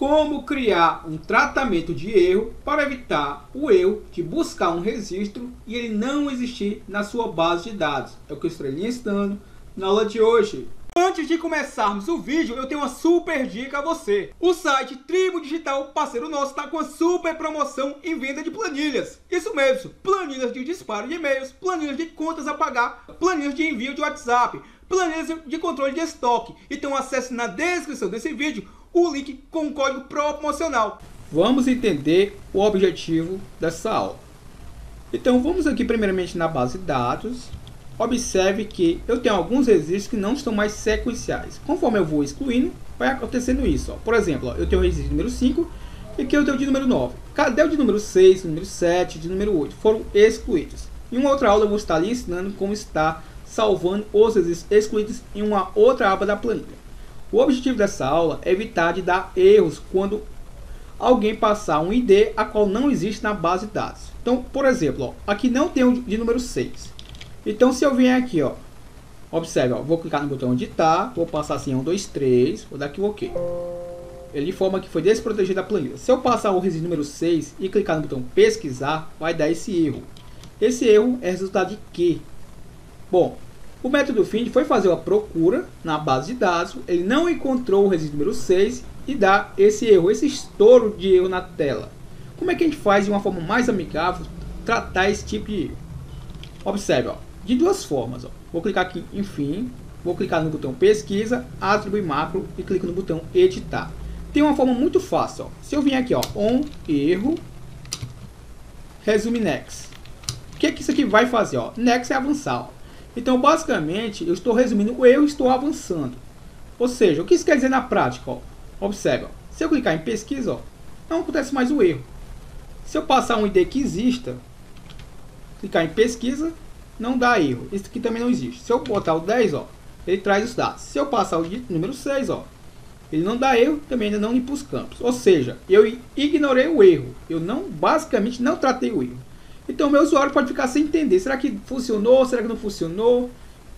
como criar um tratamento de erro para evitar o erro de buscar um registro e ele não existir na sua base de dados. É o que eu estarei lhe ensinando na aula de hoje. Antes de começarmos o vídeo, eu tenho uma super dica a você. O site Tribo Digital, parceiro nosso, está com a super promoção em venda de planilhas. Isso mesmo, planilhas de disparo de e-mails, planilhas de contas a pagar, planilhas de envio de WhatsApp, planilhas de controle de estoque. Então acesse na descrição desse vídeo o link com o código promocional. Vamos entender o objetivo dessa aula. Então vamos aqui primeiramente na base de dados. Observe que eu tenho alguns registros que não estão mais sequenciais. Conforme eu vou excluindo, vai acontecendo isso. Ó. Por exemplo, ó, eu tenho o registro número 5 e aqui eu tenho o de número 9. Cadê o de número 6, número 7, de número 8? Foram excluídos. Em uma outra aula eu vou estar lhe ensinando como está salvando os registros excluídos em uma outra aba da planilha. O objetivo dessa aula é evitar de dar erros quando alguém passar um ID a qual não existe na base de dados. Então, por exemplo, ó, aqui não tem o de número 6. Então, se eu vier aqui, ó, observe, ó, vou clicar no botão editar, vou passar assim 1, 2, 3, vou dar aqui o OK. Ele informa que foi desprotegida a planilha. Se eu passar o registro número 6 e clicar no botão pesquisar, vai dar esse erro. Esse erro é resultado de quê? Bom, o método find foi fazer uma procura na base de dados, ele não encontrou o registro número 6 e dá esse erro, esse estouro de erro na tela. Como é que a gente faz de uma forma mais amigável tratar esse tipo de erro? Observe, ó, de duas formas. Ó. Vou clicar aqui em fim, vou clicar no botão pesquisa, atribuir macro e clico no botão editar. Tem uma forma muito fácil. Ó. Se eu vim aqui, ó, erro, resume next. O que é que isso aqui vai fazer? Ó? Next é avançar. Ó. Então, basicamente, eu estou resumindo o erro e estou avançando. Ou seja, o que isso quer dizer na prática? Ó? Observe, ó. Se eu clicar em pesquisa, ó, não acontece mais o erro. Se eu passar um ID que exista, clicar em pesquisa, não dá erro. Isso aqui também não existe. Se eu botar o 10, ó, ele traz os dados. Se eu passar o número 6, ó, ele não dá erro, também ainda não limpa os campos. Ou seja, eu ignorei o erro. Eu basicamente não tratei o erro. Então, o meu usuário pode ficar sem entender. Será que funcionou? Será que não funcionou?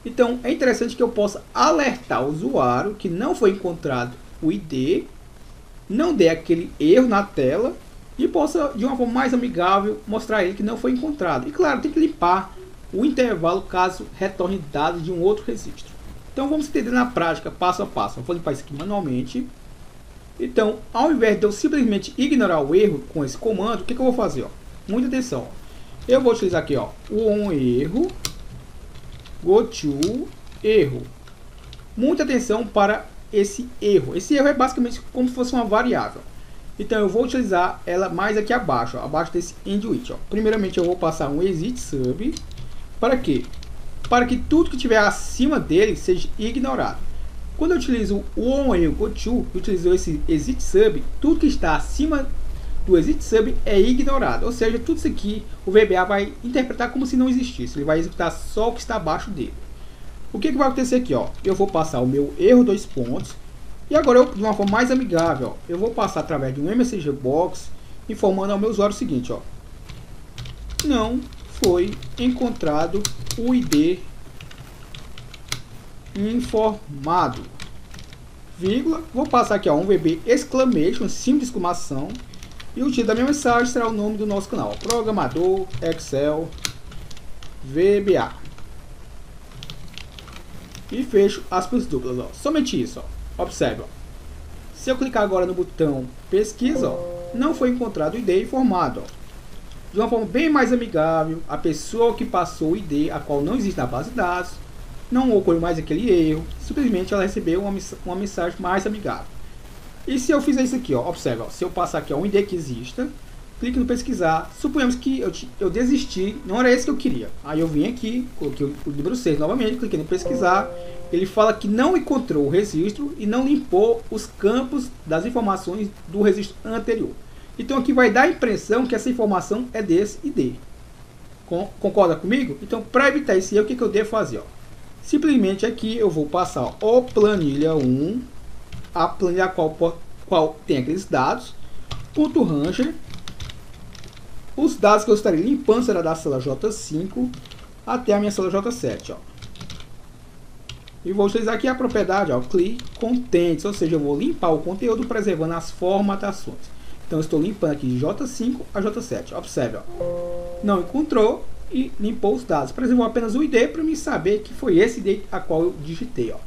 Então, é interessante que eu possa alertar o usuário que não foi encontrado o ID, não dê aquele erro na tela e possa, de uma forma mais amigável, mostrar a ele que não foi encontrado. E, claro, tem que limpar o intervalo caso retorne dados de um outro registro. Então, vamos entender na prática, passo a passo. Eu vou limpar isso aqui manualmente. Então, ao invés de eu simplesmente ignorar o erro com esse comando, o que eu vou fazer? Ó? Muita atenção. Ó. Eu vou utilizar aqui, ó, o erro, goto erro. Muita atenção para esse erro. Esse erro é basicamente como se fosse uma variável. Então eu vou utilizar ela mais aqui abaixo, ó, abaixo desse end with. Ó. Primeiramente eu vou passar um exit sub. Para quê? Para que tudo que estiver acima dele seja ignorado. Quando eu utilizo o erro goto, eu utilizo esse exit sub, tudo que está acima do exit sub é ignorado, ou seja, tudo isso aqui o VBA vai interpretar como se não existisse, ele vai executar só o que está abaixo dele. O que vai acontecer aqui? Ó? Eu vou passar o meu erro 2 pontos e agora de uma forma mais amigável, ó, eu vou passar através de um message box informando ao meu usuário o seguinte, ó, não foi encontrado o ID informado, vírgula, vou passar aqui ó, um VB exclamation, símbolo de exclamação. E o título da minha mensagem será o nome do nosso canal, Programador Excel VBA. E fecho aspas duplas, ó. Somente isso, ó. Observe, ó. Se eu clicar agora no botão pesquisa, ó, não foi encontrado o ID informado, ó. De uma forma bem mais amigável, a pessoa que passou o ID, a qual não existe na base de dados, não ocorreu mais aquele erro, simplesmente ela recebeu uma mensagem mais amigável. E se eu fizer isso aqui, ó, observe, ó, se eu passar aqui ó, um ID que exista, clique no pesquisar, suponhamos que eu desisti, não era esse que eu queria. Aí eu vim aqui, coloquei o número 6 novamente, cliquei no pesquisar, ele fala que não encontrou o registro e não limpou os campos das informações do registro anterior. Então aqui vai dar a impressão que essa informação é desse ID. Concorda comigo? Então para evitar esse erro, o que eu devo fazer? Ó? Simplesmente aqui eu vou passar ó, o planilha 1, a planilha qual tem aqueles dados, ponto ranger, os dados que eu estarei limpando será da célula J5 até a minha célula J7. Ó. E vou utilizar aqui a propriedade, ó, Clear Contents, ou seja, eu vou limpar o conteúdo preservando as formatações. Então eu estou limpando aqui de J5 a J7. Observe, ó, não encontrou e limpou os dados. Preservou apenas o ID para me saber que foi esse ID a qual eu digitei, ó.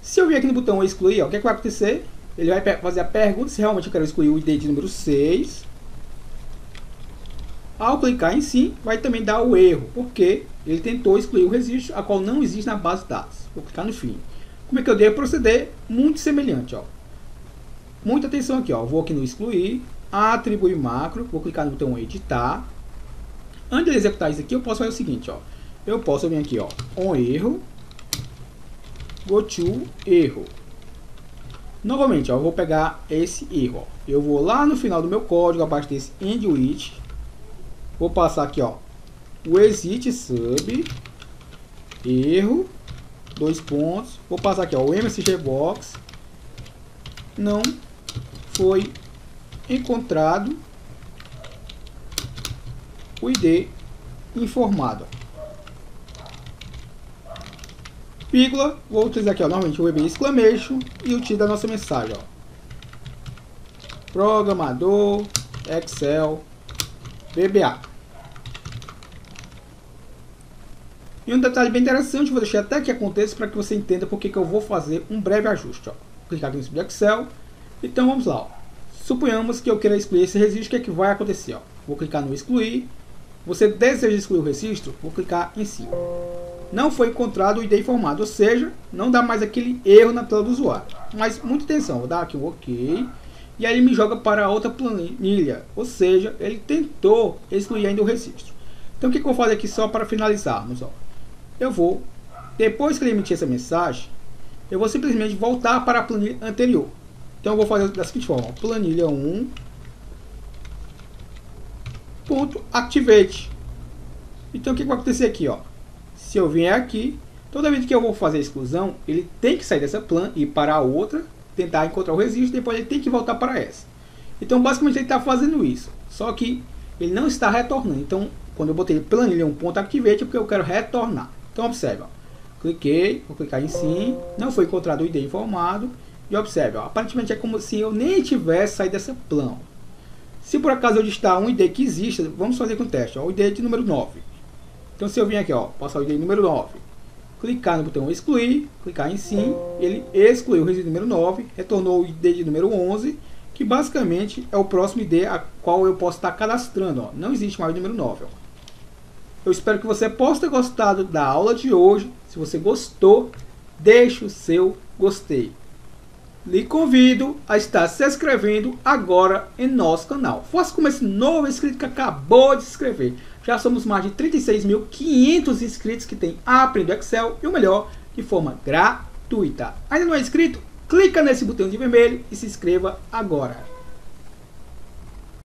Se eu vir aqui no botão excluir, ó, o que é que vai acontecer? Ele vai fazer a pergunta se realmente eu quero excluir o ID de número 6. Ao clicar em sim, vai também dar o erro, porque ele tentou excluir o registro, a qual não existe na base de dados. Vou clicar no fim. Como é que eu devo proceder? Muito semelhante, ó. Muita atenção aqui, ó. Vou aqui no excluir, atribuir macro, vou clicar no botão editar. Antes de executar isso aqui, eu posso fazer o seguinte, ó. Eu posso vir aqui, ó, on erro, go to erro. Novamente, ó, eu vou pegar esse erro, ó. Eu vou lá no final do meu código, abaixo desse end with, vou passar aqui, ó, o exit sub, erro, 2 pontos, vou passar aqui, ó, o msg box, não foi encontrado o ID informado. Vírgula, vou utilizar aqui, ó, novamente o VB exclamation e o título da nossa mensagem, ó. Programador, Excel, VBA. E um detalhe bem interessante, vou deixar até que aconteça para que você entenda porque que eu vou fazer um breve ajuste, ó. Vou clicar aqui no de Excel. Então vamos lá, ó. Suponhamos que eu queira excluir esse registro, o que é que vai acontecer, ó? Vou clicar no excluir. Você deseja excluir o registro? Vou clicar em cima. Não foi encontrado o ID informado, ou seja, não dá mais aquele erro na tela do usuário. Mas muita atenção, vou dar aqui um OK. E aí ele me joga para outra planilha, ou seja, ele tentou excluir ainda o registro. Então o que eu vou fazer aqui só para finalizarmos, ó? Eu vou, depois que ele emitir essa mensagem, eu vou simplesmente voltar para a planilha anterior. Então eu vou fazer da seguinte forma, ó, planilha 1 ponto activate. Então o que vai acontecer aqui, ó? Se eu vier aqui, toda vez que eu vou fazer a exclusão, ele tem que sair dessa plan e ir para a outra, tentar encontrar o registro, depois ele tem que voltar para essa. Então basicamente ele está fazendo isso, só que ele não está retornando. Então quando eu botei planilha 1 ponto activate é porque eu quero retornar. Então observe, ó, cliquei, vou clicar em sim, não foi encontrado o ID informado, e observe, ó, aparentemente é como se eu nem tivesse saído dessa plan. Se por acaso eu digitar um ID que existe, vamos fazer com o teste, ó, o ID de número 9. Então se eu vim aqui, ó, passar o ID número 9, clicar no botão excluir, clicar em sim, ele excluiu o registro número 9, retornou o ID de número 11, que basicamente é o próximo ID a qual eu posso estar cadastrando, ó. Não existe mais o número 9, ó. Eu espero que você possa ter gostado da aula de hoje. Se você gostou, deixe o seu gostei. Lhe convido a estar se inscrevendo agora em nosso canal. Faça como esse novo inscrito que acabou de se inscrever. Já somos mais de 36.500 inscritos que têm aprendido Excel e o melhor, de forma gratuita. Ainda não é inscrito? Clica nesse botão de vermelho e se inscreva agora.